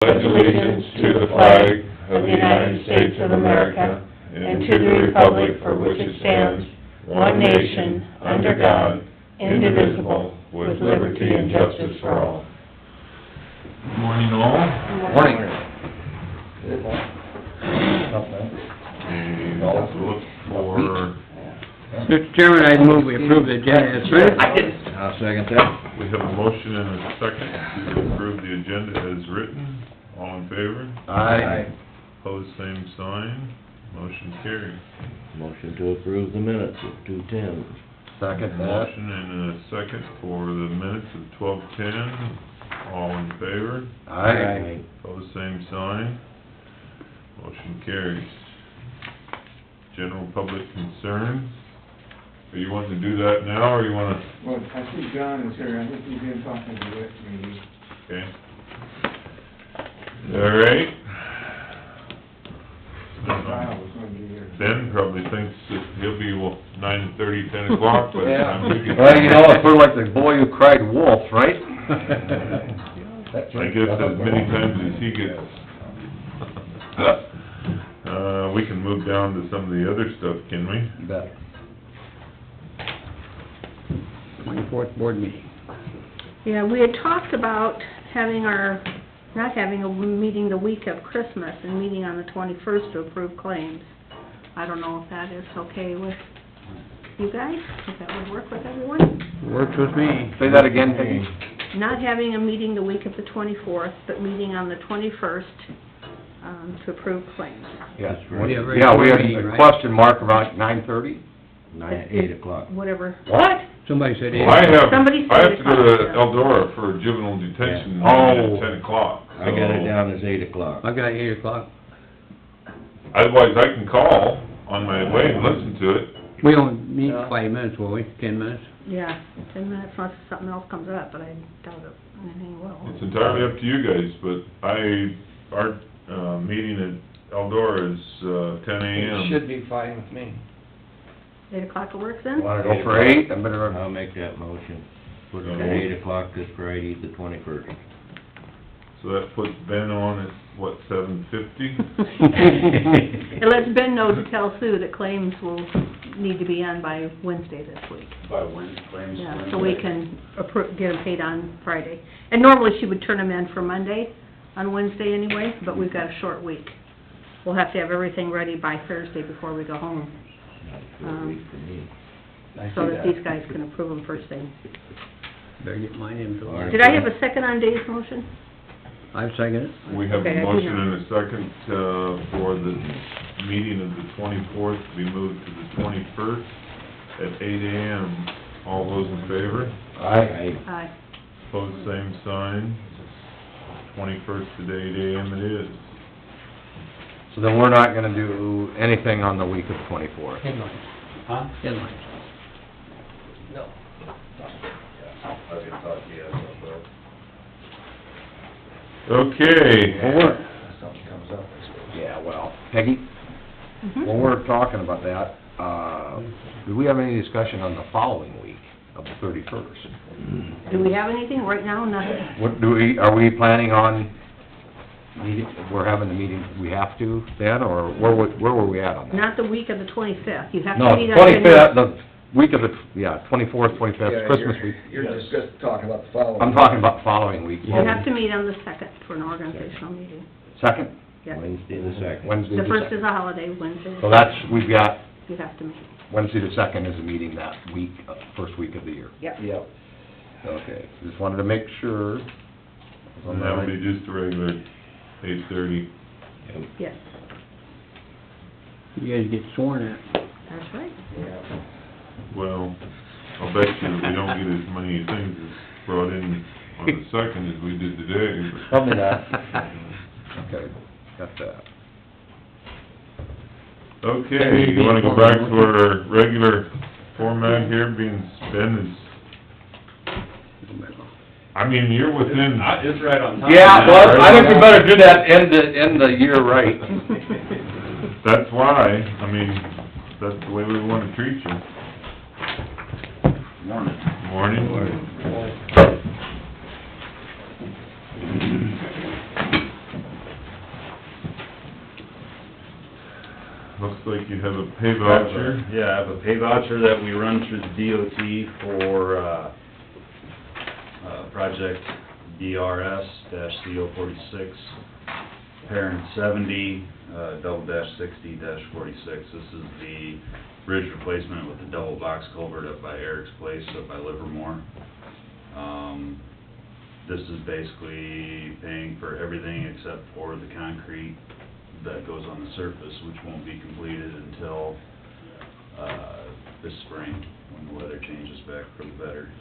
pledge allegiance to the flag of the United States of America and to the republic for which it stands, one nation, under God, indivisible, with liberty and justice for all. Morning all. Morning. And also look for, Mr. Chairman, I move we approve the agenda as written. I'll second that. we have a motion and a second to approve the agenda as written. All in favor? Aye. Pose same sign. Motion carried. Motion to approve the minutes of 2:10. Second that. Motion and a second for the minutes of 12:10. All in favor? Aye. Pose same sign. Motion carries. General public concerns. Are you wanting to do that now, or you wanna, Well, I see John is here, I think he's been talking to Rick, maybe. okay? All right. Kyle was going to be here. Ben probably thinks that he'll be 9:30, 10 o'clock, but I'm thinking... Well, you know, it's sort of like the boy who cried wolf, right? I guess as many times as he gets. We can move down to some of the other stuff, can we? Bet. 24th board meeting. Yeah, we had talked about not having a meeting the week of Christmas and meeting on the 21st to approve claims. I don't know if that is okay with you guys, if that would work with everyone. Works with me. Say that again, Peggy. Not having a meeting the week of the 24th, but meeting on the 21st, to approve claims. Yes. We have a Yeah, we had meeting, a right? question mark about 9:30? 8 o'clock. Whatever. What? Somebody said Well, I have Somebody to said go to 8 Eldora for juvenile detention Yeah. meeting Oh. at 10 o'clock. I got it so- down as 8 o'clock. I got 8 o'clock. Otherwise, I can call on my way and listen to it. We only need 5 minutes, will we? 10 minutes? Yeah, 10 minutes unless something else comes up, but I doubt it, anything will. It's entirely up to you guys, but our meeting at Eldora is 10 a.m. It should be fine with me. 8 o'clock will work then? Wanna go for 8? I better... I'll make that motion. Put it at Okay. 8 o'clock this Friday, the 21st. So that puts Ben on at, what, 7:50? It lets Ben know to tell Sue that claims will need to be on by Wednesday this week. By Wednesday, claims Yeah, so we can get them paid on Friday. And normally she would turn them in for Monday, on Wednesday anyway, but we've got a short week. We'll have to have everything ready by Thursday before we go home, so that these guys can approve them first thing. Better get mine in. All right. Did I have a second on Dave's motion? I second it. We have Okay, I a do motion know. and a second, for the meeting of the 24th to be moved to the 21st at 8 a.m. All those in favor? Aye. Aye. Pose same sign. 21st at 8 a.m. it is. So then we're not gonna do anything on the week of the 24th? Headlines. Huh? Headlines. No. I was gonna talk to you about that. Okay. Well, we're... Something comes up, I suppose. Yeah, well, Peggy, Mhm. when we're talking about that, do we have any discussion on the following week of the 31st? Do we have anything? Right now, nothing. What are we planning on meeting, we're having the meeting, we have to then, or where were we at on that? Not the week of the 25th. You have No, to meet on... 25th, the week of the, 24th, 25th, Christmas week. You're just talking about the following. I'm talking about the following week. You have to meet on the 2nd for an organizational meeting. Second? Yes. Wednesday the 2nd. Wednesday The the first is second. a holiday, Wednesday. So that's, we've got, You have to meet. Wednesday the second is a meeting that week, first week of the year. Yep. Yep. Okay, just wanted to make sure. And that would be just a regular 8:30. Yes, You guys get sworn at. that's right. Yeah. Well, I'll bet you that we don't get as many things as brought in on the 2nd as we did today, but... Probably not. Okay, got that. Okay, you wanna go back to our regular format here, being Ben is, I mean, you're within, It's right on time. Yeah, well, I think we better do that, end the year right. that's why, I mean, that's the way we wanna treat you. Morning. looks like you have a pay voucher. Yeah, I have a pay voucher that we run through the DOT for, project DRS-CO46, parent 70, double-60-46. This is the bridge replacement with the double box culvert up by Eric's place, up by Livermore. This is basically paying for everything except for the concrete that goes on the surface, which won't be completed until, this spring, when the weather changes back for the better.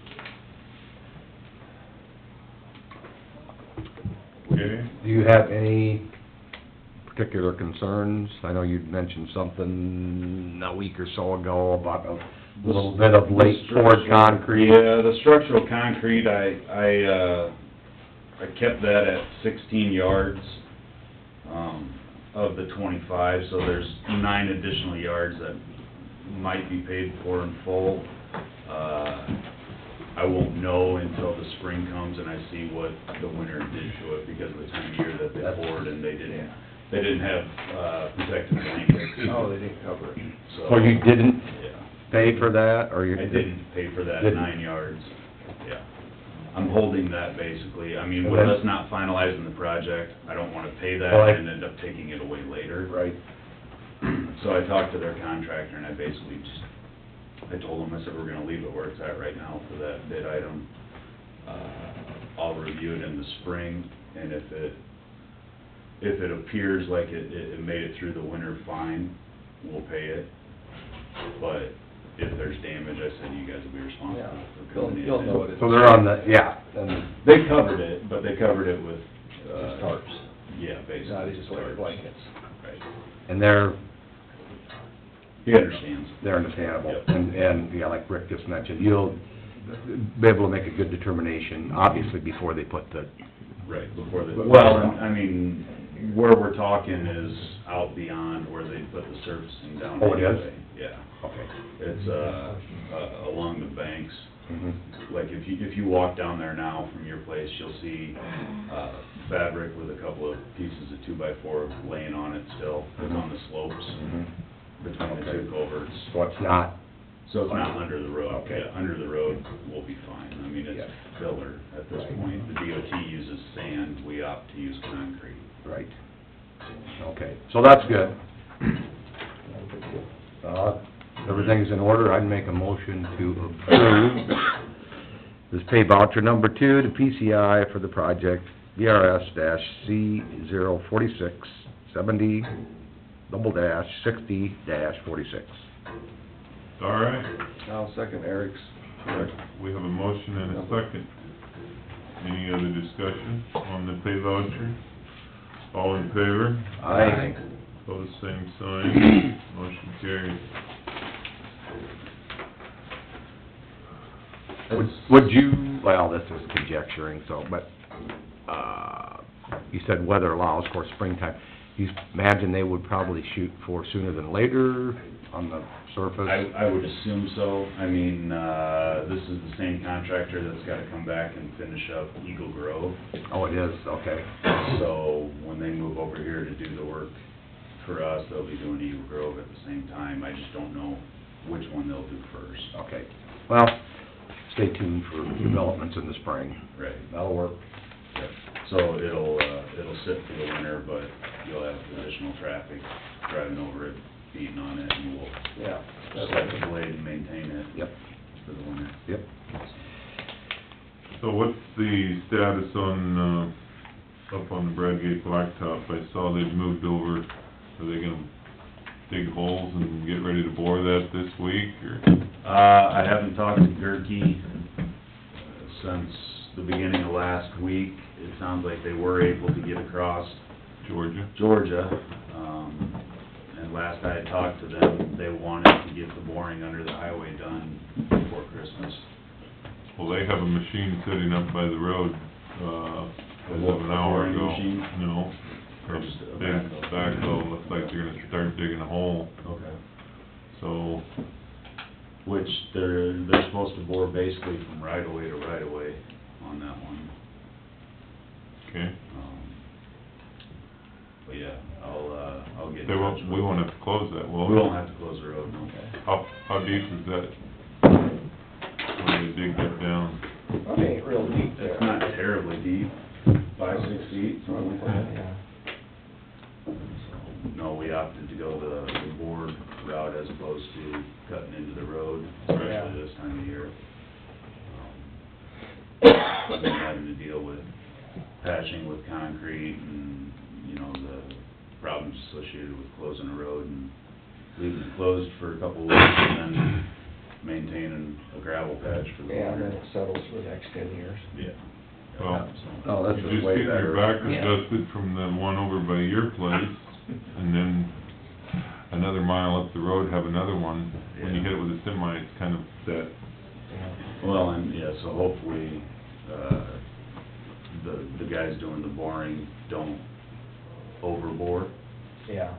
Okay, Do you have any particular concerns? I know you'd mentioned something a week or so ago about a little bit of late poured concrete. Yeah, the structural concrete, I kept that at 16 yards, of the 25, so there's 9 additional yards that might be paid for in full. I won't know until the spring comes and I see what the winter did to it, because of the time of year that they poured, and they didn't have, protective blankets. Oh, they didn't cover it. So you didn't Yeah. pay for that, or you? I didn't pay for that Didn't. 9 yards, yeah. I'm holding that basically. I mean, And with then- us not finalizing the project, I don't wanna pay that Well, I- and end up taking it away later. Right. So I talked to their contractor and I basically just, I told them, I said, we're gonna leave it where it's at right now for that bid item. I'll review it in the spring, and if it appears like it made it through the winter fine, we'll pay it. But if there's damage, I said, you guys will be responsible Yeah. for coming in. You'll know it is. So they're on the, yeah, and They covered it, but they covered it with, Tarps, yeah, basically. not just like tarps. blankets. Right. and they're He understands. they're understandable. Yep. And, yeah, like Rick just mentioned, you'll be able to make a good determination, obviously, before they put the, Right, before the, well, and, I mean, where we're talking is out beyond where they put the surfacing down. Oh, it is? anyway. Yeah, okay. it's, along the banks. Mhm. Like, if you walk down there now from your place, you'll see, fabric with a couple of pieces of 2x4 laying on it still. It's on the slopes Mhm. between the Okay. two culverts. So it's not, So it's not under the road. Okay. Yeah, under the road, we'll be fine. I mean, Yeah. it's filler at this Right. point. The DOT uses sand, we opt to use concrete. right. Okay, so that's good. Everything's in order, I'd make a motion to approve this pay voucher number 2 to PCI for the project DRS-C04670 /60-46. all right. I'll second Eric's. We have a motion and a second. Any other discussion on the pay voucher? All in favor? Aye. Pose same sign, motion carries. Would you, well, this is conjecturing, so, but, you said weather allows, of course, springtime. You imagine they would probably shoot for sooner than later on the surface? I would assume so. I mean, this is the same contractor that's gotta come back and finish up Eagle Grove. Oh, it is, okay. So when they move over here to do the work for us, they'll be doing Eagle Grove at the same time. I just don't know which one they'll do first. Okay, well, stay tuned for developments in the spring. Right. That'll work. So it'll sit for the winter, but you'll have additional traffic driving over it, beating on it, and we'll Yeah. set the blade and maintain it Yep, for the winter. yep. So what's the status on, up on the Bradgate Blacktop? I saw they'd moved over. Are they gonna dig holes and get ready to bore that this week, or? I haven't talked to Gerke since the beginning of last week. It sounds like they were able to get across Georgia. And last I had talked to them, they wanted to get the boring under the highway done before Christmas. Well, they have a machine sitting up by the road, as of an hour Boring ago. machine? No. Or just a Big backhoe, looks like they're gonna start digging a hole, Okay. so, Which they're supposed to bore basically from right of way to right of way on that one. okay. But yeah, I'll get in They touch won't, we with- won't have to close that, will We we? won't have to close the road, no. How deep is that? When you dig that down? That ain't real deep there. It's not terribly deep, 5-6 feet, something like that. Yeah. No, we opted to go the board route as opposed to cutting into the road, especially this time of year. And then having to deal with patching with concrete and, you know, the problems associated with closing a road and leaving it closed for a couple of weeks and then maintaining a gravel patch for the Yeah, and then winter. it settles for the next 10 years. Yeah. Well, So- Oh, that's You a just way get your better. back Yeah. adjusted from the one over by your place, and then another mile up the road, have another one. When you hit it with a semi, it's kind of set. Well, and, yeah, so hopefully, the guys doing the boring don't overbore. Yeah.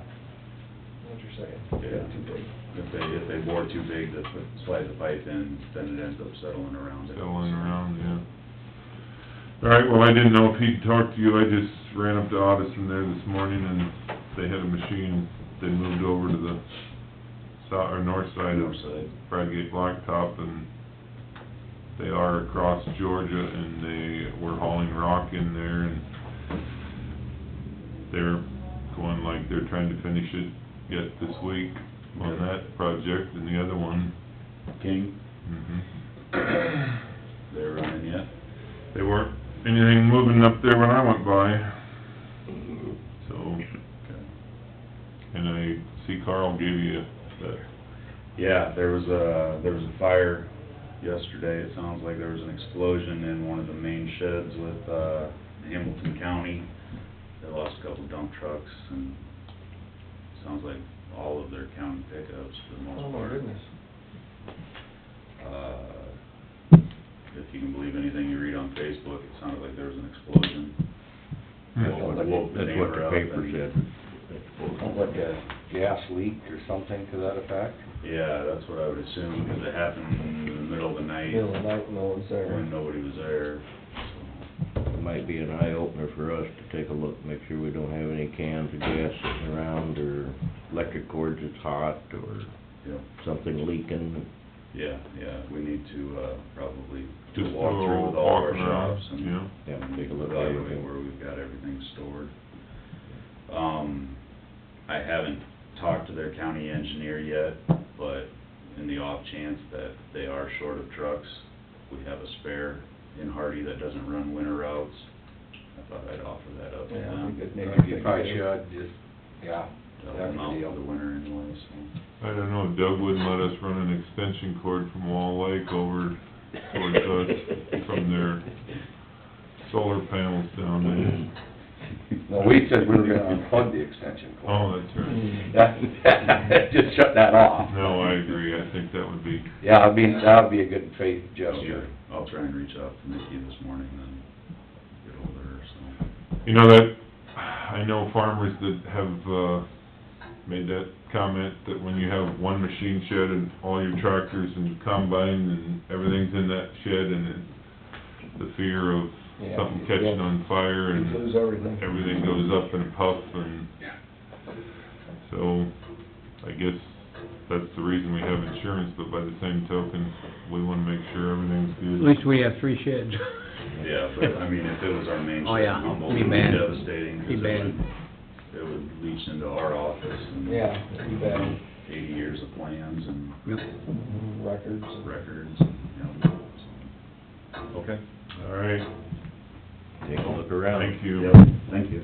What you're saying, Yeah. too big. If they bore too big, to slide the pipe in, then it ends up settling around it. Settling around, yeah. All right, well, I didn't know if he'd talked to you, I just ran up to Addison there this morning, and they had a machine, they moved over to the south, or north side of North side. Bradgate Blacktop, and they are across Georgia, and they were hauling rock in there, and they're going like they're trying to finish it yet this week on that project, and the other one, King, they're running yet? they weren't anything moving up there when I went by, so, Okay. and I see Carl gave you that, Yeah, there was a fire yesterday. It sounds like there was an explosion in one of the main sheds with, Hamilton County. They lost a couple dump trucks, and sounds like all of their county pickups for the most Oh, my part. goodness. If you can believe anything you read on Facebook, it sounded like there was an explosion. That's what the Woke the neighbor paper up and- said. Like a gas leak or something to that effect? Yeah, that's what I would assume, because it happened in the middle of the night Middle of the night, no one's there. when nobody was there, so. It might be an eye opener for us to take a look, make sure we don't have any cans of gas sitting around, or electric cords that's hot, or Yeah. something leaking. Yeah, we need to, probably do a just walkthrough with all of our walking around, shops and yeah. Yeah, take a look at evaluate everything. where we've got everything stored. I haven't talked to their county engineer yet, but in the off chance that they are short of trucks, we have a spare in Hardy that doesn't run winter routes. I thought I'd offer that up to Yeah, them. be good If neighbor. you probably should, just, yeah, That'll that's come out the for deal. the winter anyway, so. I don't know, Doug wouldn't let us run an extension cord from Wall Lake over towards us from their solar panels down there. No, we said we were gonna unplug the extension cord. Oh, that's right. That, just shut that off. No, I agree, I think that would be, Yeah, that would be a good faith gesture. I'll try and reach out to Nikki this morning and get over her, so. you know that, I know farmers that have, made that comment that when you have one machine shed and all your tractors and combine and everything's in that shed, and it's the fear of Yeah, something catching on fire You and lose everything. everything goes up in a puff, and so, I guess that's the reason we have insurance, but by the same token, we wanna make sure everything's At good. least we have 3 sheds. Yeah, but, I mean, if it was our main Oh, shed yeah. in Humboldt, Be it would be bad. devastating, Be 'cause bad. it would leach into our office and Yeah, too bad. 80 years of plans and Yep. Records. records, you know, so. Okay. All right, Take a look around. thank you. Yep, thank you.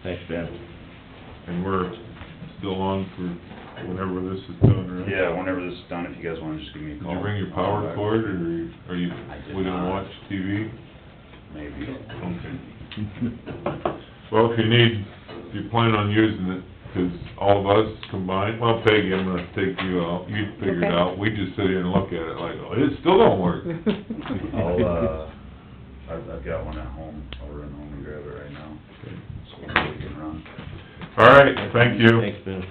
Thanks, Ben. And we're still on for whenever this is done, right? Yeah, whenever this is done, if you guys wanna just give me a Did call. you bring your power cord, or are you, I did we gonna not. watch TV? Maybe. Okay. Well, if you plan on using it, 'cause all of us combined, well, Peggy, I'm gonna take you out, you figure it Okay. out, we just sit here and look at it like, oh, it still don't work. I've got one at home, I'll run home and grab it right now, so we can run. All right, thank you. Thanks, Ben.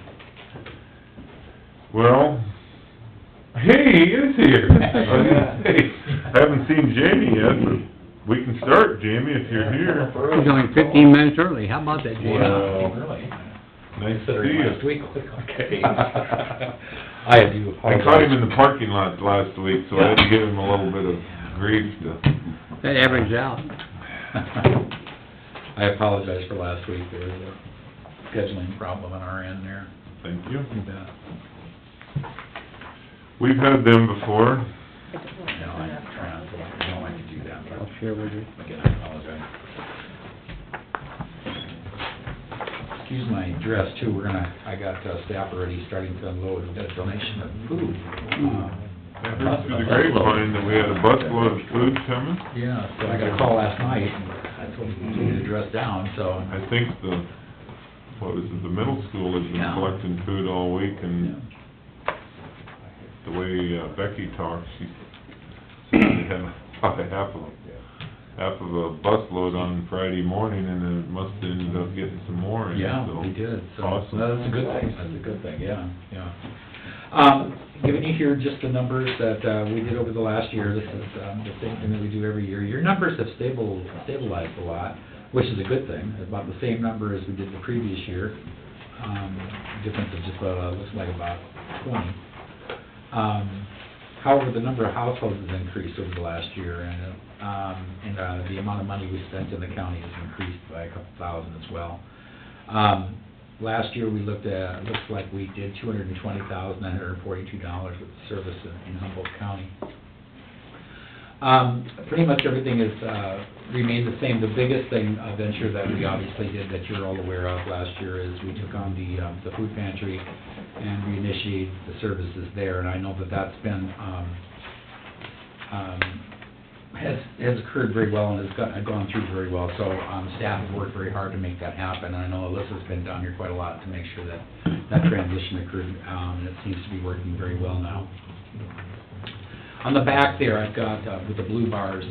Well, hey, he is here. I was gonna say, I haven't seen Jamie yet, but We can start, Jamie, if you're here. He's only 15 minutes early, how about that, Jay? Well, Really? nice to Considering see last you. week, okay. I do I caught him in the parking lot last week, so I had to give him a little bit of grief to... That averages out. I apologize for last week, there was a scheduling problem on our end there. Thank you. You bet. We've had them before. No, I'm trying to, I don't like to do that, I'll but share with you. again, I apologize. Excuse my dress too, I got staff already starting to unload a donation of food. I heard through the grapevine that we had a busload of food coming. Yeah, so I got a call last night, and I told them to get the dress down, so. I think the middle school has been Yeah. collecting food all week, Yeah. and the way Becky talks, she said they had about half of a busload on Friday morning, and then it must have ended up getting some more in, Yeah, so. we did, so, Awesome. that's a good thing, that's a good thing, yeah. Giving you here just the numbers that, we did over the last year, this is, the same thing that we do every year. Your numbers have stabilized a lot, which is a good thing, about the same number as we did the previous year. Difference of just, looks like about 20. However, the number of households has increased over the last year, and the amount of money we spent in the county has increased by a couple thousand as well. Last year, we looked at, it looks like we did $220,942 with service in Humboldt County. Pretty much everything has remained the same. The biggest thing, venture that we obviously did that you're all aware of last year is we took on the food pantry and we initiated the services there, and I know that that's been, has occurred very well and has gone through very well, so staff has worked very hard to make that happen, and I know Alyssa's been down here quite a lot to make sure that that transition occurred, and it seems to be working very well now. On the back there, I've got, with the blue bars,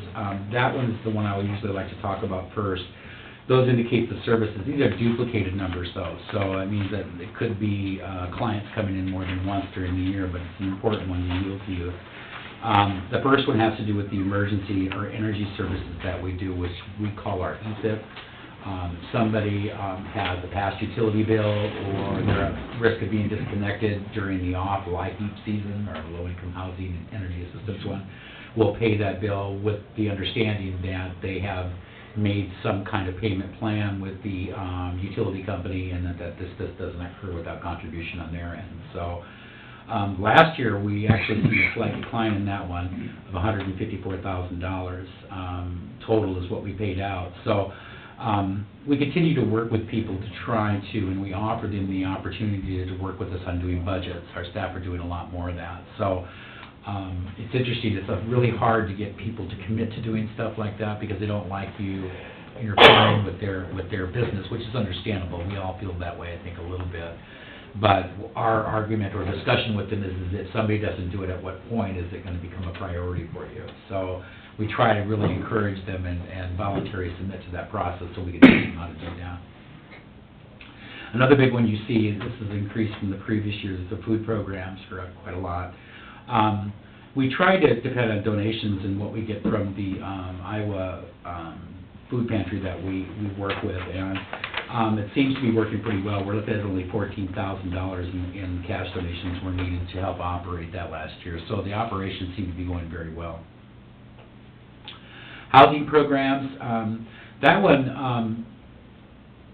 that one's the one I would usually like to talk about first. Those indicate the services. These are duplicated numbers, though, so it means that it could be clients coming in more than once during the year, but it's an important one to yield to you. The first one has to do with the emergency or energy services that we do, which we call our ESIP. Somebody has a past utility bill, or they're at risk of being disconnected during the off light heat season, or low-income housing and energy assistance one, will pay that bill with the understanding that they have made some kind of payment plan with the utility company, and that this doesn't occur without contribution on their end. So last year, we actually see a slight decline in that one of $154,000 total is what we paid out. So we continue to work with people to try to, and we offer them the opportunity to work with us on doing budgets. Our staff are doing a lot more of that. So it's interesting, it's really hard to get people to commit to doing stuff like that because they don't like you interfering with their business, which is understandable. We all feel that way, I think, a little bit. But our argument or discussion with them is if somebody doesn't do it, at what point is it going to become a priority for you? So we try to really encourage them and voluntarily submit to that process so we can teach them how to do that. Another big one you see is this has increased from the previous years, the food programs are up quite a lot. We try to depend on donations and what we get from the Iowa food pantry that we work with, and it seems to be working pretty well. We're looking at only $14,000 in cash donations were needed to help operate that last year, so the operations seem to be going very well. Housing programs, that one,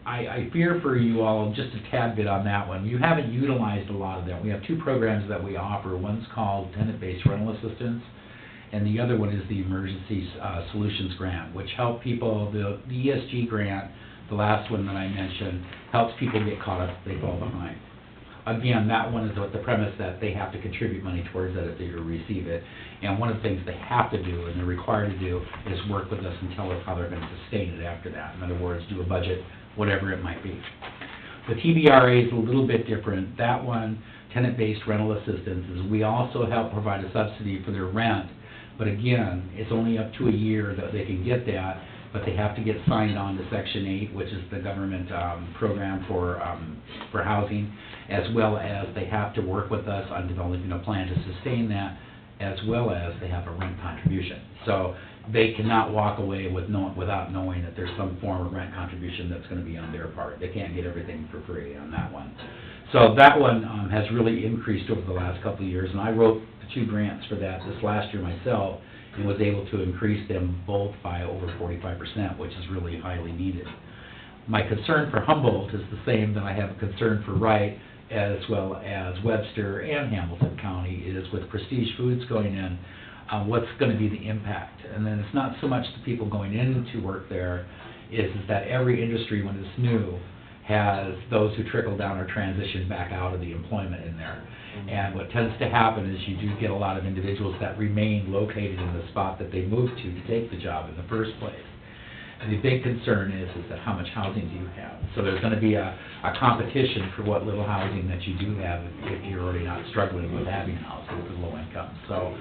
I fear for you all just a tad bit on that one. You haven't utilized a lot of them. We have two programs that we offer. One's called tenant-based rental assistance, and the other one is the Emergency Solutions Grant, which help people, the ESG grant, the last one that I mentioned, helps people get caught up if they fall behind. Again, that one is with the premise that they have to contribute money towards that if they receive it. And one of the things they have to do, and they're required to do, is work with us and tell us how they're going to sustain it after that. In other words, do a budget, whatever it might be. The TBRA is a little bit different. That one, tenant-based rental assistance, is we also help provide a subsidy for their rent. But again, it's only up to a year that they can get that, but they have to get signed on to Section 8, which is the government program for housing, as well as they have to work with us on developing a plan to sustain that as well as they have a rent contribution. So they cannot walk away without knowing that there's some form of rent contribution that's gonna be on their part. They can't get everything for free on that one. So that one has really increased over the last couple of years, and I wrote the 2 grants for that this last year myself, and was able to increase them both by over 45%, which is really highly needed. My concern for Humboldt is the same that I have a concern for Wright, as well as Webster and Hamilton County, is with Prestige Foods going in, what's gonna be the impact? And then it's not so much the people going in to work there, is that every industry, when it's new, has those who trickle down or transition back out of the employment in there. And what tends to happen is you do get a lot of individuals that remain located in the spot that they moved to take the job in the first place. And the big concern is that how much housing do you have? So there's gonna be a competition for what little housing that you do have if you're already not struggling with having housing for low income. So,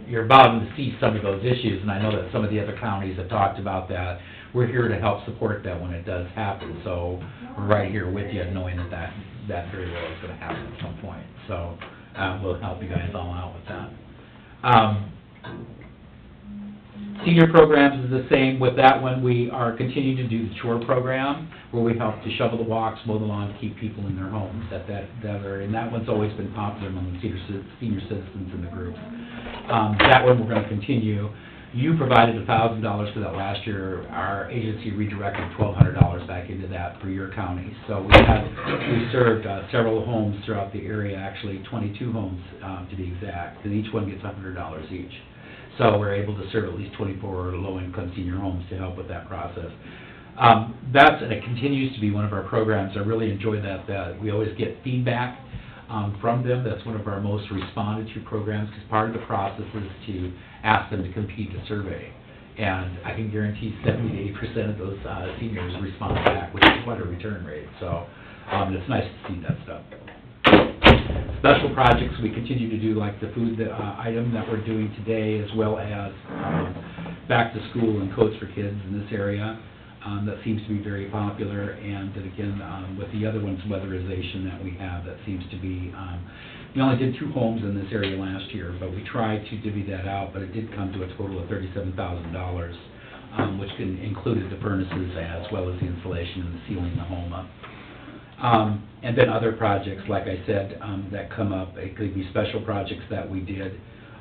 you're bound to see some of those issues, and I know that some of the other counties have talked about that. We're here to help support that when it does happen, so we're right here with you, knowing that very well is gonna happen at some point. So, we'll help you guys all out with that. Senior programs is the same. With that one, we are continuing to do the chore program, where we help to shovel the walks, mow the lawn, to keep people in their homes at that area. And that one's always been popular among the senior citizens in the group. That one we're gonna continue. You provided $1,000 for that last year. Our agency redirected $1,200 back into that for your county. So we served several homes throughout the area, actually 22 homes to be exact, and each one gets $100 each. So we're able to serve at least 24 low-income senior homes to help with that process. And it continues to be one of our programs. I really enjoy that we always get feedback from them. That's one of our most responded to programs, because part of the process is to ask them to complete a survey. And I can guarantee 70 to 80% of those seniors respond back, which is quite a return rate. So it's nice to see that stuff. Special projects we continue to do, like the food item that we're doing today, as well as back to school and coats for kids in this area. That seems to be very popular, and then again, with the other ones, weatherization that we have, that seems to be, we only did 2 homes in this area last year, but we tried to divvy that out, but it did come to a total of $37,000, which included the furnaces as well as the insulation and the sealing the home up. And then other projects, like I said, that come up. It could be special projects that we did,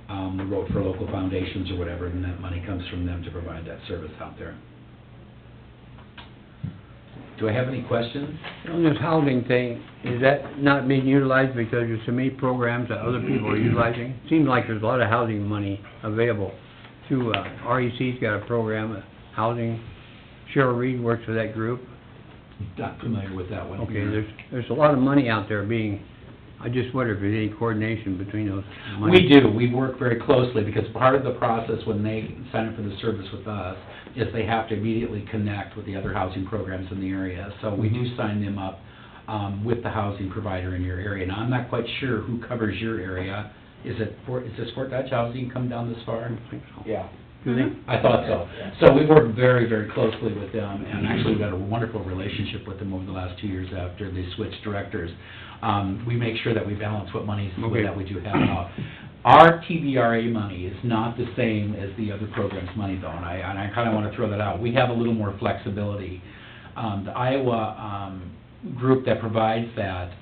we wrote for local foundations or whatever, and that money comes from them to provide that service out there. Do I have any questions? On this housing thing, is that not being utilized because there's so many programs that other people are utilizing? Seems like there's a lot of housing money available through, REC's got a program, housing. Cheryl Reed works for that group. Not familiar with that one. Okay, there's a lot of money out there I just wonder if there's any coordination between those money. We do. We work very closely, because part of the process when they sign up for the service with us is they have to immediately connect with the other housing programs in the area. So we do sign them up with the housing provider in your area. Now, I'm not quite sure who covers your area. Is this Fort Dodge Housing come down this far? I don't think so. Yeah. Do they? I thought so. So we work very, very closely with them, and actually we've got a wonderful relationship with them over the last 2 years after they switched directors. We make sure that we balance what monies that we do have out. Our TBRA money is not the same as the other programs' money, though, and I kind of want to throw that out. We have a little more flexibility. The Iowa group that provides that,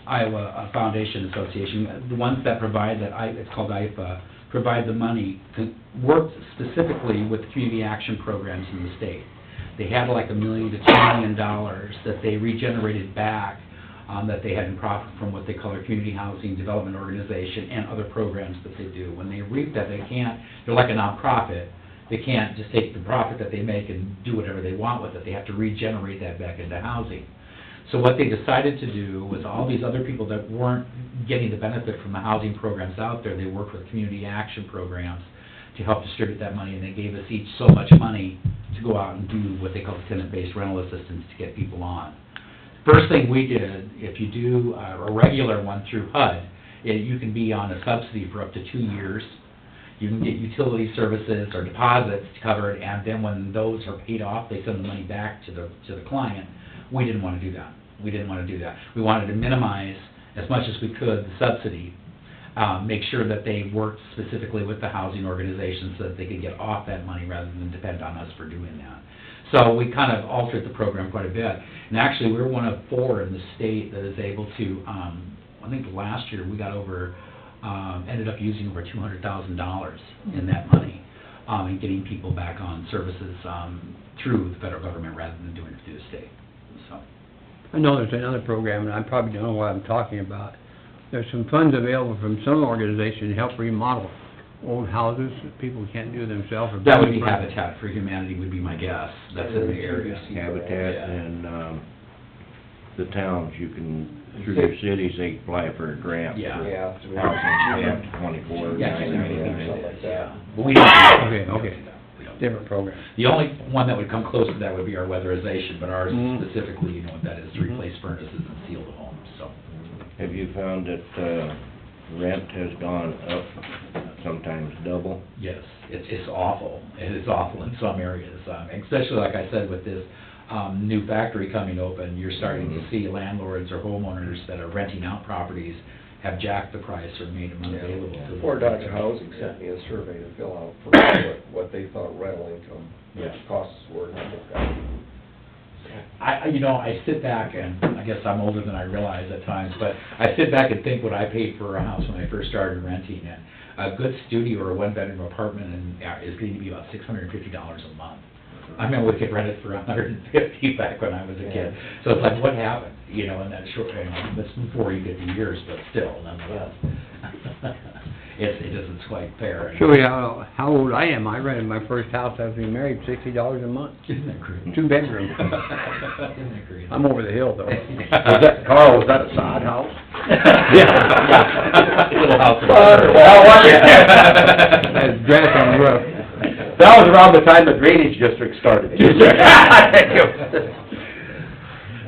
Iowa Foundation Association, the ones that provide that, it's called IFA, provide the money to work specifically with community action programs in the state. They had like $1 million to $2 million that they regenerated back, that they had in profit from what they call their community housing development organization and other programs that they do. When they reap that, they're like a nonprofit. They can't just take the profit that they make and do whatever they want with it. They have to regenerate that back into housing. So what they decided to do was all these other people that weren't getting the benefit from the housing programs out there, they worked with community action programs to help distribute that money, and they gave us each so much money to go out and do what they call tenant-based rental assistance to get people on. First thing we did, if you do a regular one through HUD, you can be on a subsidy for up to 2 years. You can get utility services or deposits covered, and then when those are paid off, they send the money back to the client. We didn't want to do that. We wanted to minimize as much as we could the subsidy, make sure that they worked specifically with the housing organization so that they could get off that money rather than depend on us for doing that. So we kind of altered the program quite a bit. And actually, we're one of 4 in the state that is able to, I think last year we got over, ended up using over $200,000 in that money, and getting people back on services through the federal government rather than doing it through the state, so. I know there's another program, and I probably don't know what I'm talking about. There's some funds available from some organization to help remodel old houses that people can't do themselves. or That would be build. Habitat for Humanity would be my guess, that's in the area. Habitat Yeah. and, the towns, you can, through your cities, they apply for a grant. Yeah. for Yeah. Housing, yeah, 24. Yeah, Something like that. yeah. But we don't do that. Okay, okay. We don't. Different program. The only one that would come close to that would be our weatherization, but ours Mhm. specifically, you know what that is, to replace furnaces and seal the homes, so. Have you found that, rent has gone up, sometimes double? Yes, it's awful. It is awful in some areas, especially like I said with this, new factory coming open, you're starting to see landlords or homeowners that are renting out properties have jacked the price or made them unavailable to them. Fort Dodge Housing sent me a survey to fill out for what they thought rental income Yeah. costs were in Humboldt County. I sit back and, I guess I'm older than I realize at times, but I sit back and think what I paid for a house when I first started renting, and a good studio or a one-bedroom apartment is going to be about $650 a month. I remember we could rent it for $150 back when I was a kid. So it's like, what happened, in that short, that's before you get the years, but still, nonetheless. It isn't quite fair. Show you how old I am. I rented my first house after being married, $60 a month. Isn't that crazy? 2 bedrooms. Isn't that crazy? I'm over the hill, though. Carl, was that a sod house? Yeah. Little house. Well, what you- Had grass on the roof. That was around the time the drainage district started.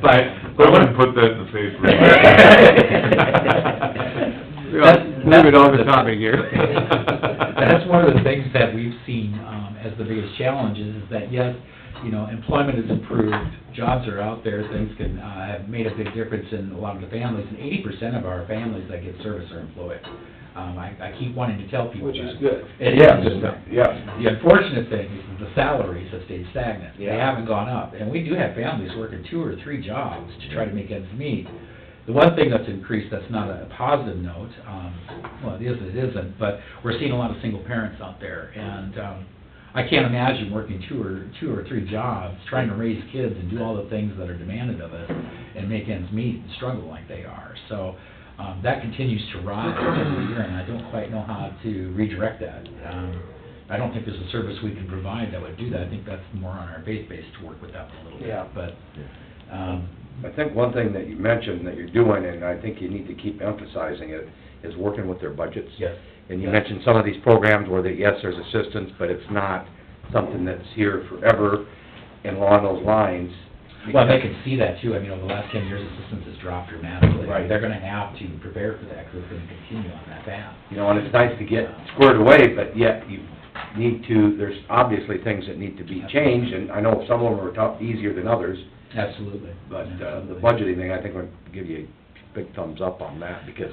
But I wouldn't put that in the paper. Move it on the topic here. That's one of the things that we've seen, as the biggest challenges, is that, yes, employment has improved, jobs are out there, things can, have made a big difference in a lot of the families, and 80% of our families that get service are employed. I keep wanting to tell people Which that. is good. It is Yes, a good thing. yes. The unfortunate thing is that the salaries have stayed stagnant. They Yeah. haven't gone up. And we do have families working 2 or 3 jobs to try to make ends meet. The one thing that's increased that's not a positive note, well, it is, it isn't, but we're seeing a lot of single parents out there. And I can't imagine working 2 or 3 jobs, trying to raise kids and do all the things that are demanded of us and make ends meet and struggle like they are. So that continues to rise every year, and I don't quite know how to redirect that. I don't think there's a service we can provide that would do that. I think that's more on our faith base to work with that a little bit. Yeah. But, I think one thing that you mentioned that you're doing, and I think you need to keep emphasizing it, is working with their budgets. yes. And you mentioned some of these programs where that, yes, there's assistance, but it's not something that's here forever, and along those lines. Well, they can see that too. I mean, over the last 10 years, assistance has dropped dramatically. Right. They're gonna have to prepare for that, because it's gonna continue on that path. And it's nice to get squared away, but yet you need to, there's obviously things that need to be changed, and I know some of them are tough, easier than others, Absolutely. but the Absolutely. budgeting thing, I think I'll give you a big thumbs up on that, because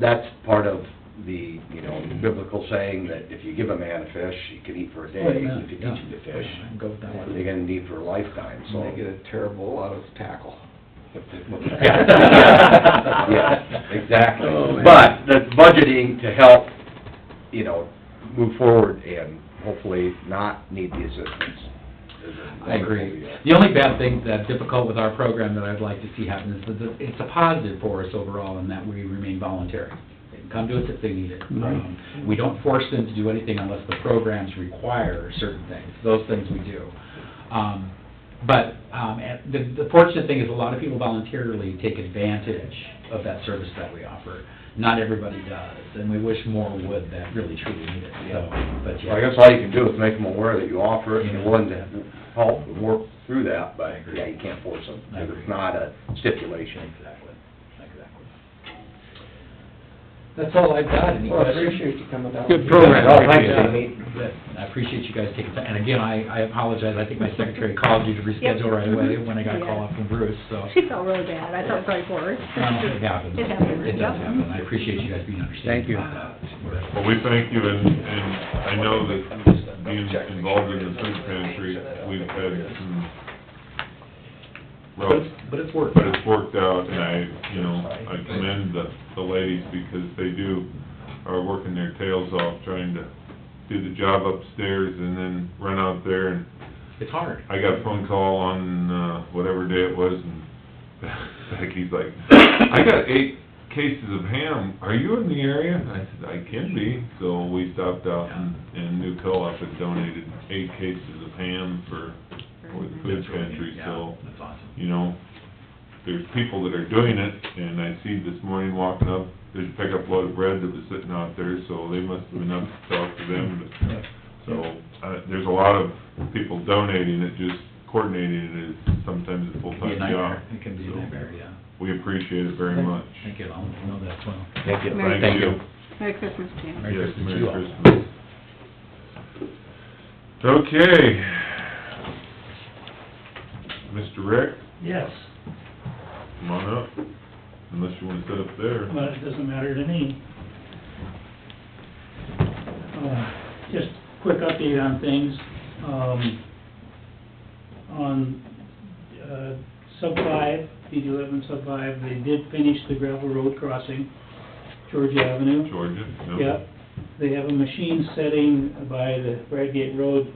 that's part of the, biblical saying that if you give a man a fish, he can eat for a day, Oh, yeah, if you teach yeah. him to fish, I can go with that one. they're gonna need for a lifetime, so. They get a terrible out of tackle. Yeah, exactly. Oh, man. But the budgeting to help, move forward and hopefully not need the assistance. is a I agree. wonderful deal. The only bad thing that's difficult with our program that I'd like to see happen is that it's a positive for us overall in that we remain voluntary. They can come to us if they need it. We don't force them to do anything unless the programs require certain things. Those things we do. But the fortunate thing is a lot of people voluntarily take advantage of that service that we offer. Not everybody does, and we wish more would that really truly need it, so, but yeah. Well, I guess all you can do is make them aware that you offer it and you're willing to help and work through that, but yeah, you can't force them, because it's not a stipulation. Exactly, exactly. That's all I've got, and you Well, I guys... appreciate you coming down. Good program. Well, thanks, Yeah. Amy. Good. I appreciate you guys taking time, and again, I apologize, I think my secretary called you to reschedule right away when I got a call up from Bruce, so... She felt really bad, I felt sorry for her. It happens. It happens, It does yeah. happen, I appreciate you guys being understanding. Thank you. about that. Well, we thank you, and I know that being involved in the food pantry, we've had some rough, But it's worked. but it's worked out, and I commend the ladies, because they are working their tails off trying to do the job upstairs and then run out there, and It's hard. I got a phone call on, whatever day it was, and Becky's like, I got 8 cases of ham, are you in the area? I said, I can be. So we stopped out, and New Co-op had donated 8 cases of ham for the food pantry, so, That's awesome. there's people that are doing it, and I see this morning walking up, there's a pickup load of bread that was sitting out there, so they must have been up to talk to them, but, so, there's a lot of people donating it, just coordinating it is sometimes a It can be a full-time job. nightmare, it can be a So, nightmare, yeah. we appreciate it very much. Thank you, I'll know that as well. Thank you. Merry Thank you. Merry Christmas to you. Merry Yes, Christmas to Merry you all. Christmas. Okay. Mr. Rick, Yes, come on up, unless you wanna sit up there. but it doesn't matter to me. Just quick update on things. On, sub-5, DD11 sub-5, they did finish the gravel road crossing, Georgia Avenue. Georgia? No? Yep, they have a machine setting by the Bradgate Road,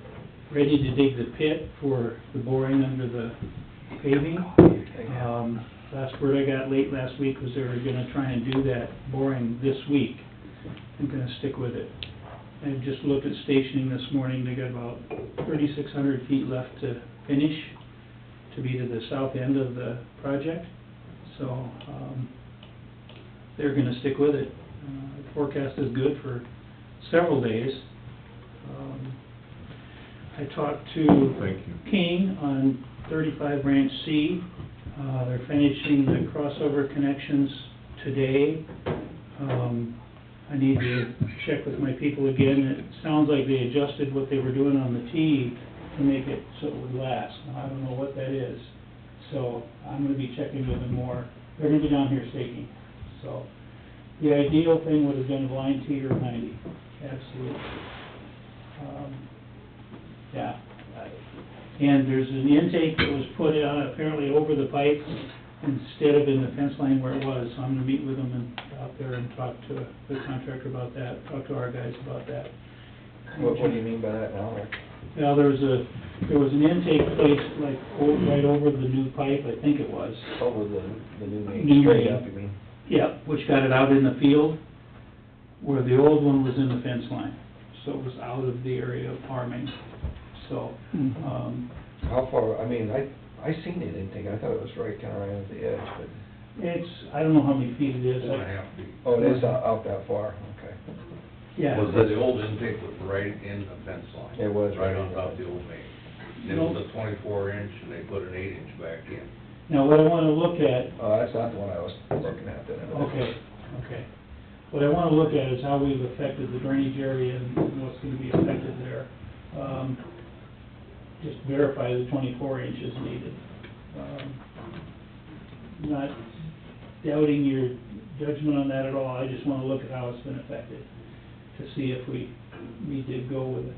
ready to dig the pit for the boring under the paving. Last word I got late last week was they were gonna try and do that boring this week. I'm gonna stick with it. I just looked at stationing this morning, they got about 3,600 feet left to finish, to be to the south end of the project. So, they're gonna stick with it. The forecast is good for several days. I talked to Thank you. King on 35 Branch C. They're finishing the crossover connections today. I need to check with my people again. It sounds like they adjusted what they were doing on the T to make it so it would last. Now, I don't know what that is, so I'm gonna be checking with them more. They're gonna be down here staking, so. The ideal thing would have been line T or 90, absolutely. Yeah, and there's an intake that was put on apparently over the pipe instead of in the fence line where it was, so I'm gonna meet with them and out there and talk to the contractor about that, talk to our guys about that. What do you mean by that now, Rick? Well, there was an intake placed like right over the new pipe, I think it was. Over the new main, New straight main. up, you mean? Yeah, which got it out in the field, where the old one was in the fence line, so it was out of the area of farming, so, How far, I mean, I seen it intake, I thought it was right kinda right at the edge, but, it's, I don't know how many feet it is. oh, it is out that far, okay. Yeah. Was that the old intake was right in the fence line? It was Right right on in top of the- the old main. It was a 24-inch, and they put an 8-inch back in. Now, what I wanna look at, Oh, that's not the one I was looking at then. okay. What I wanna look at is how we've affected the drainage area and what's gonna be affected there. Just verify the 24 inches needed. Not doubting your judgment on that at all, I just wanna look at how it's been affected, to see if we need to go with it.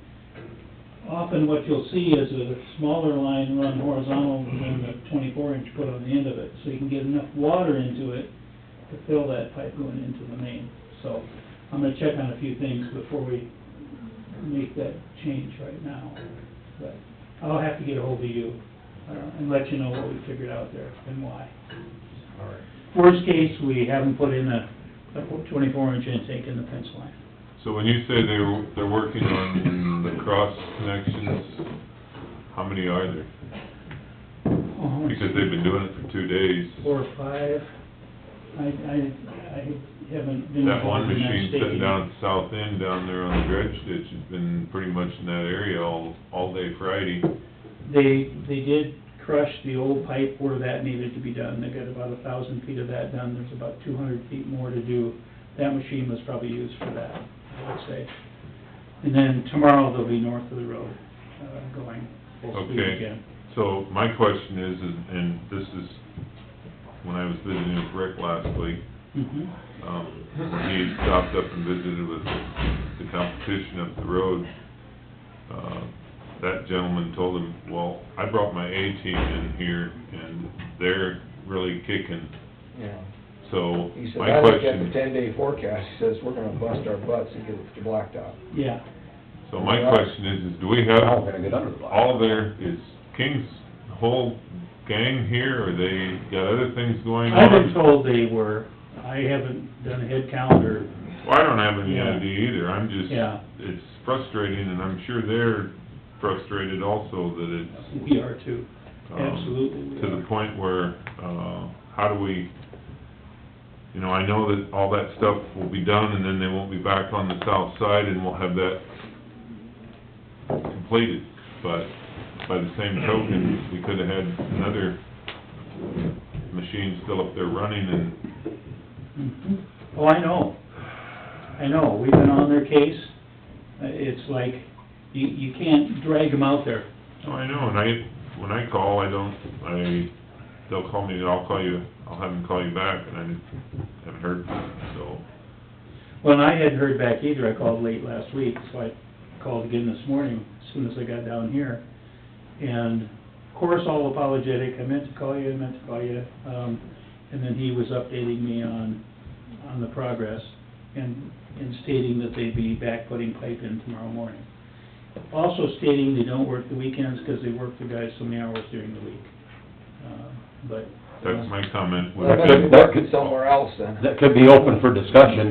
Often what you'll see is a smaller line run horizontal than the 24-inch put on the end of it, so you can get enough water into it to fill that pipe going into the main. So, I'm gonna check on a few things before we make that change right now. But I'll have to get ahold of you, and let you know what we figured out there and why. All right. Worst case, we haven't put in a 24-inch intake in the fence line. So when you say they're working on the cross connections, how many are there? Because they've been doing it for 2 days. 4 or 5. I haven't been That one involved in that machine staking. sitting down at the south end down there on the dredge ditch has been pretty much in that area all day Friday. They did crush the old pipe where that needed to be done. They got about 1,000 feet of that done. There's about 200 feet more to do. that machine was probably used for that, I would say. And then tomorrow they'll be north of the road, going full speed Okay. again. So my question is, and this is, when I was visiting with Rick last week, Mhm. when he stopped up and visited with the competition up the road, that gentleman told him, well, I brought my A-team in here, and they're really kicking. Yeah. So, He said, my I looked at the question, 10-day forecast, he says, we're gonna bust our butts to get it to blacktop. Yeah, so my question is do we Now have, we're gonna get under the block. all there, is King's whole gang here, or they got other things going on? I've been told they were, I haven't done a head count or, Well, I don't have any Yeah. idea either, I'm just, Yeah. it's frustrating, and I'm sure they're frustrated also that it's, we are too, absolutely we to the are. point where, how do we, you know, I know that all that stuff will be done, and then they won't be back on the south side, and we'll have that completed, but by the same token, we could've had another machine still up there running, and Mhm. Oh, I know, we've been on their case, it's like, you can't drag them out there. oh, I know, and when I call, they'll call me, I'll call you, I'll have them call you back, and I haven't heard from them, so. Well, and I hadn't heard back either, I called late last week, so I called again this morning, as soon as I got down here. And, of course, all apologetic, I meant to call you, and then he was updating me on the progress, and stating that they'd be back putting pipe in tomorrow morning. Also stating they don't work the weekends, because they work the guys so many hours during the week. But... That's my comment. Well, they must be working somewhere else then. That could be open for discussion.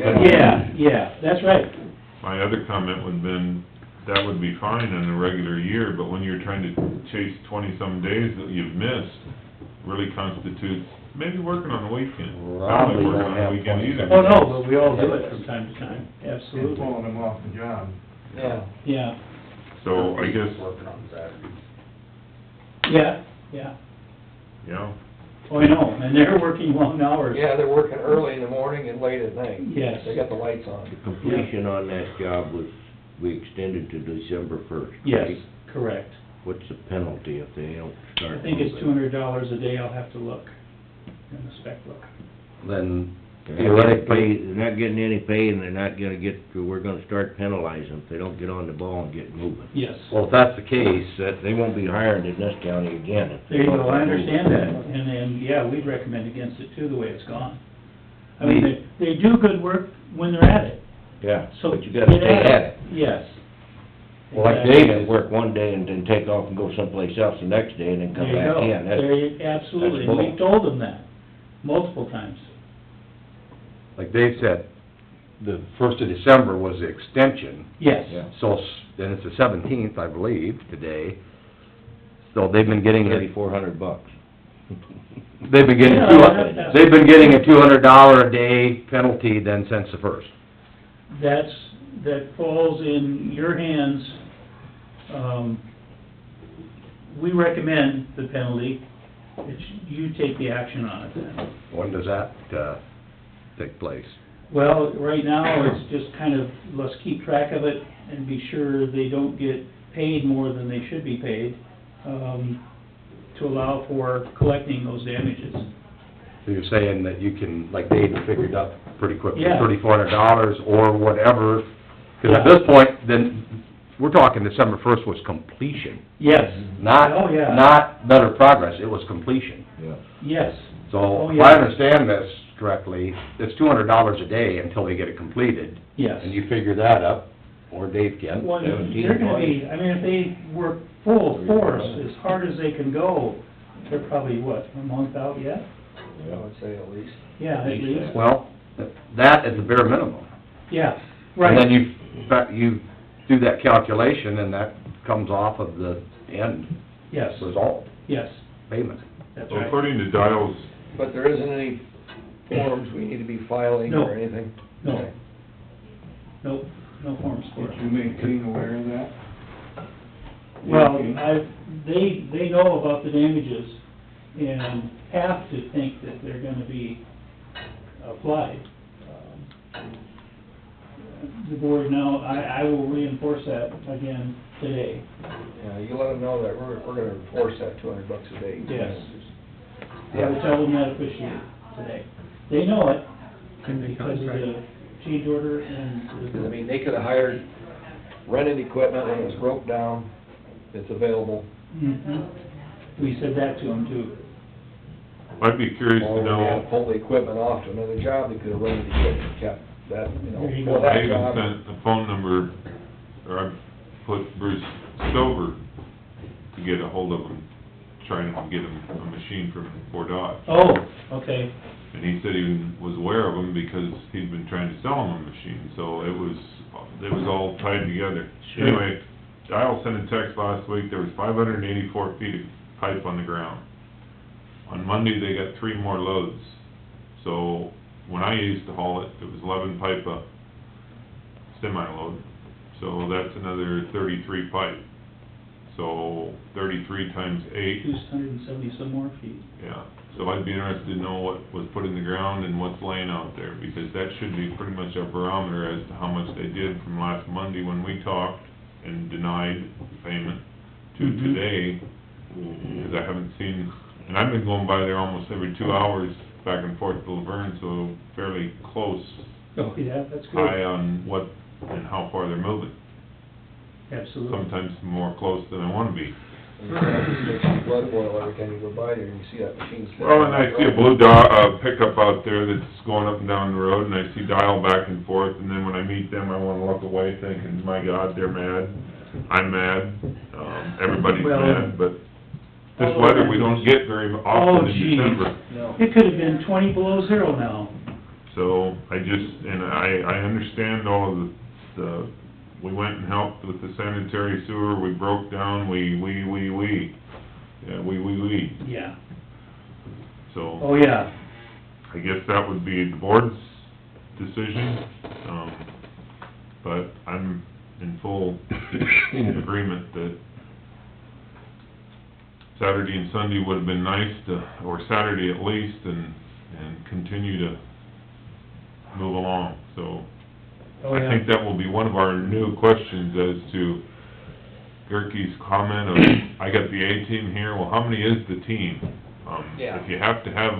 Yeah, that's right. My other comment would've been, that would be fine in a regular year, but when you're trying to chase 20-some days that you've missed, really constitutes maybe working on the weekend. Probably Probably working won't on the have weekend 20 either. Oh, no, but we all do it from time to time, absolutely. Pulling them off the job. Yeah. Yeah, So, I guess, Working on Saturdays. yeah. yeah, Oh, I know, and they're working long hours. Yeah, they're working early in the morning and late at night. Yes. They got the lights on. The completion on that job was, we extended to December 1st. Yes, right? correct. What's the penalty if they don't start? I think it's moving? $200 a day, I'll have to look, in the spec book. Then They're not getting theoretically, paid, they're not getting any pay, and they're not gonna get, we're gonna start penalizing them if they don't get on the ball and get moving. Yes. well, if that's the case, That, they won't be hired in this county again. if they There you don't go, I get understand moving. that, and yeah, we'd recommend against it too, the way it's gone. I mean, they do good work when they're at it, Yeah, so... but you gotta stay at it. Yes. well, like They Dave can work one day and then take off and go someplace else the next day and then come There you back go. in. That's, There you, absolutely, and bull. we've told them that, multiple times. like Dave said, the 1st of December was the extension, Yes. yeah, so, then it's the 17th, I believe, today. So they've been getting it, $3,400. they've been getting Yeah, they've been getting a $200 a day penalty then since the 1st. That falls in your hands. We recommend the penalty, you take the action on it then. When does that, take place? Well, right now, it's just kind of, let's keep track of it and be sure they don't get paid more than they should be paid, to allow for collecting those damages. So you're saying that you can, like Dave figured out pretty quickly, Yeah. $3,400 or whatever? Because at this point, then, we're talking December 1st was completion, Yes. not, Oh, yeah. not better progress, it was completion. yeah. Yes. So, Oh, if yeah. I understand this correctly, it's $200 a day until they get it completed. Yes. And you figure that up, or Dave can. Well, 17 they're gonna be, I mean, if they work full force, as hard as they can go, they're probably, what, a month out yet? I would say at least. Yeah, at least. Well, that is the bare minimum. Yeah, And then right, you do that calculation, and that comes off of the end yes, result, yes, payment. that's so right. according to Dial's, But there isn't any forms we need to be filing No. or anything? No. Okay. Nope, no forms for Did it. you make King aware of that? Well, they know about the damages and have to think that they're gonna be applied. the board know, I will reinforce that again today. Yeah, you let them know that we're gonna enforce that $200 a day. Yes. I will tell them that officially today. They know it, because of the change order and... Because, I mean, they could've hired, rented equipment when it was broke down, it's available. We said that to them too. I'd be curious Or to when they had to know, pull the equipment off to another job, they could've rented equipment, kept that, There you for go. that I even job. sent a phone number, or I put Bruce Stover to get a hold of him, trying to get him a machine from Fort Dodge. Oh, okay. And he said he was aware of him because he'd been trying to sell him a machine, so it was all tied together. Sure. Anyway, Dial sent a text last week, there was 584 feet of pipe on the ground. On Monday, they got 3 more loads. So, when I used to haul it, it was 11 pipe a semi-load, so that's another 33 pipe. So, 33 times 8, 270 some more feet. yeah. So I'd be interested to know what was put in the ground and what's laying out there, because that should be pretty much our barometer as to how much they did from last Monday when we talked and denied payment to today, because I haven't seen, and I've been going by there almost every 2 hours back and forth to Laverne, so fairly close, Oh, yeah, that's high good. on what and how far they're moving. Absolutely. Sometimes more close than I wanna be. And you just make some blood boil every time you go by there and you see that machine sitting. Well, and I see a blue pickup out there that's going up and down the road, and I see Dial back and forth, and then when I meet them, I wanna look away thinking, my God, they're mad, I'm mad, everybody's Well, mad, but this weather we don't get very often in geez. December. No. It could have been 20 below zero now. So, I understand all of we went and helped with the sanitary sewer, we broke down, yeah, Yeah. so. Oh, yeah. I guess that would be the board's decision, but I'm in full agreement that Saturday and Sunday would've been nice to, or Saturday at least, and continue to move along, so. Oh, I yeah. think that will be one of our new questions as to Gerke's comment of, I got the A-team here, well, how many is the team? Yeah. If you have to have,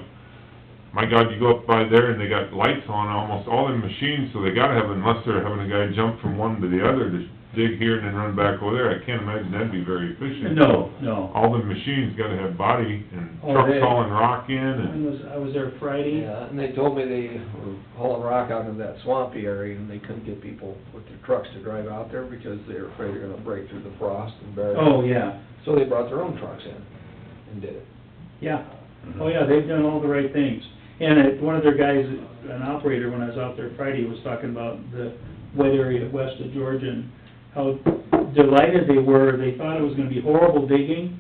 my God, you go up by there and they got lights on almost all the machines, so they gotta have, unless they're having a guy jump from one to the other to dig here and then run back over there, I can't imagine that'd be very efficient. No. All the machines gotta have body and Oh, trucks they- hauling rock in and, I was there Friday. Yeah, and they told me they were hauling rock out in that swampy area, and they couldn't get people with their trucks to drive out there because they were afraid they're gonna break through the frost and bury. Oh, yeah. So they brought their own trucks in and did it. Yeah. Oh, yeah, they've done all the right things. And one of their guys, an operator, when I was out there Friday, was talking about the wet area west of Georgia and how delighted they were. They thought it was gonna be horrible digging.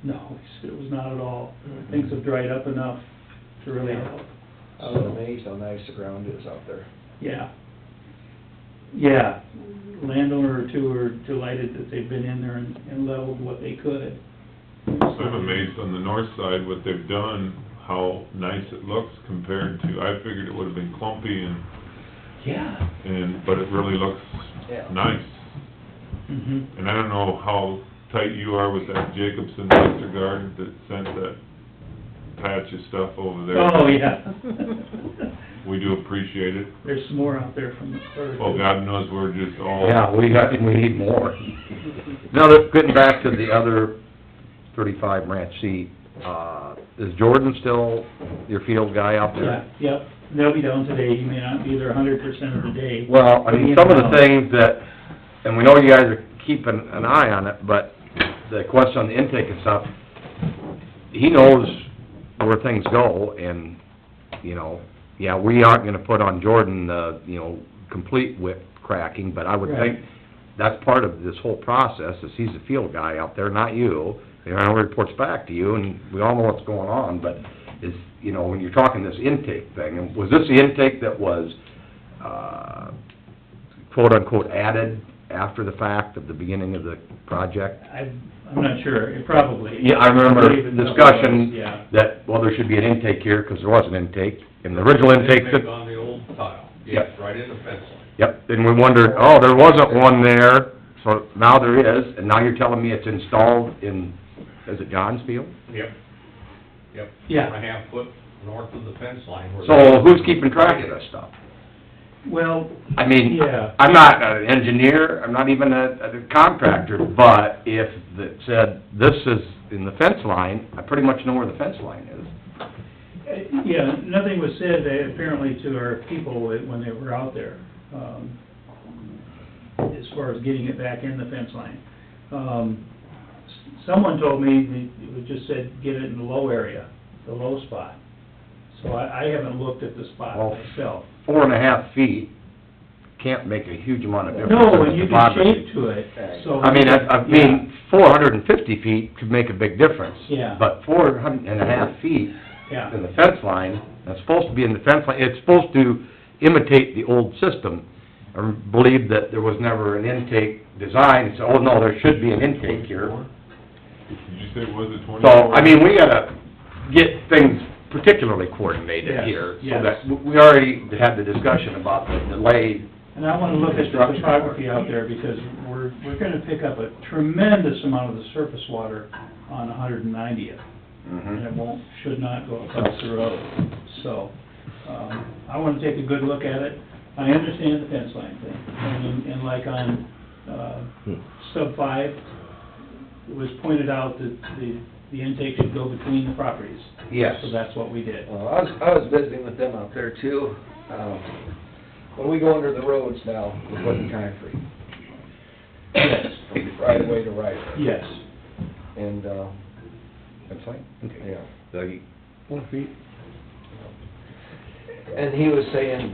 No, he said it was not at all. Things have dried up enough to really help. I was amazed how nice the ground is out there. Yeah. Yeah. Landowner or two are delighted that they've been in there and leveled what they could. I'm amazed on the north side what they've done, how nice it looks compared to, I figured it would've been clumpy Yeah. but it really looks Yeah. nice. Mhm. And I don't know how tight you are with that Jacobson Westergaard that sent that patch of stuff over there. Oh, yeah. We do appreciate it. There's some more out there from the first. Oh, God knows we're just all... Yeah, we need more. Now, getting back to the other 35 Ranch C, is Jordan still your field guy out Yeah, there? yep, they'll be down today, he may not be there 100% of the day. Well, I mean, some of the things that, and we know you guys are keeping an eye on it, but the question on the intake and stuff, he knows where things go, and, yeah, we aren't gonna put on Jordan, complete whip cracking, but I would Right. think that's part of this whole process, is he's the field guy out there, not you. Reports back to you, and we all know what's going on, but when you're talking this intake thing, and was this the intake that was, quote-unquote, added after the fact of the beginning of the project? I'm not sure, it probably. Yeah, I remember believe it's- discussion Yeah, that, well, there should be an intake here, because there was an intake, and the original intake... Intake on the old tile, yes, Yep. right in the fence line. Yep, and we wondered, oh, there wasn't one there, so now there is, and now you're telling me it's installed in, is it John's field? Yep, yep. Yeah. 4.5 foot north of the fence line. where So who's keeping track of this stuff? Well, I mean, yeah. I'm not an engineer, I'm not even a contractor, but if it said, this is in the fence line, I pretty much know where the fence line is. Yeah, nothing was said apparently to our people when they were out there, as far as getting it back in the fence line. Someone told me, it just said, get it in the low area, the low spot. So I haven't looked at the spot Well, myself. 4.5 feet can't make a huge amount of difference. No, in and you the can topography. shape to it, so. I mean, 450 feet could make a big difference. Yeah. But 4.5 feet Yeah. in the fence line, that's supposed to be in the fence line, it's supposed to imitate the old system. I believe that there was never an intake design, so, oh no, there should be an intake here. Did you say, was it 24? So, I mean, we gotta get things particularly coordinated Yes, here, so yes. that, we already had the discussion about the delay. And I wanna look at the topography out there, because we're gonna pick up a tremendous amount of the surface water on 190th. And it should not go across the road. So, I wanna take a good look at it. I understand the fence line thing, and like on, sub 5, it was pointed out that the intake should go between the properties. Yes. So that's what we did. I was visiting with them out there too. When we go under the roads now, we're putting concrete. Yes. From right away to right away. Yes. And, Fence line? Okay. yeah. Dougie? 4 feet. And he was saying,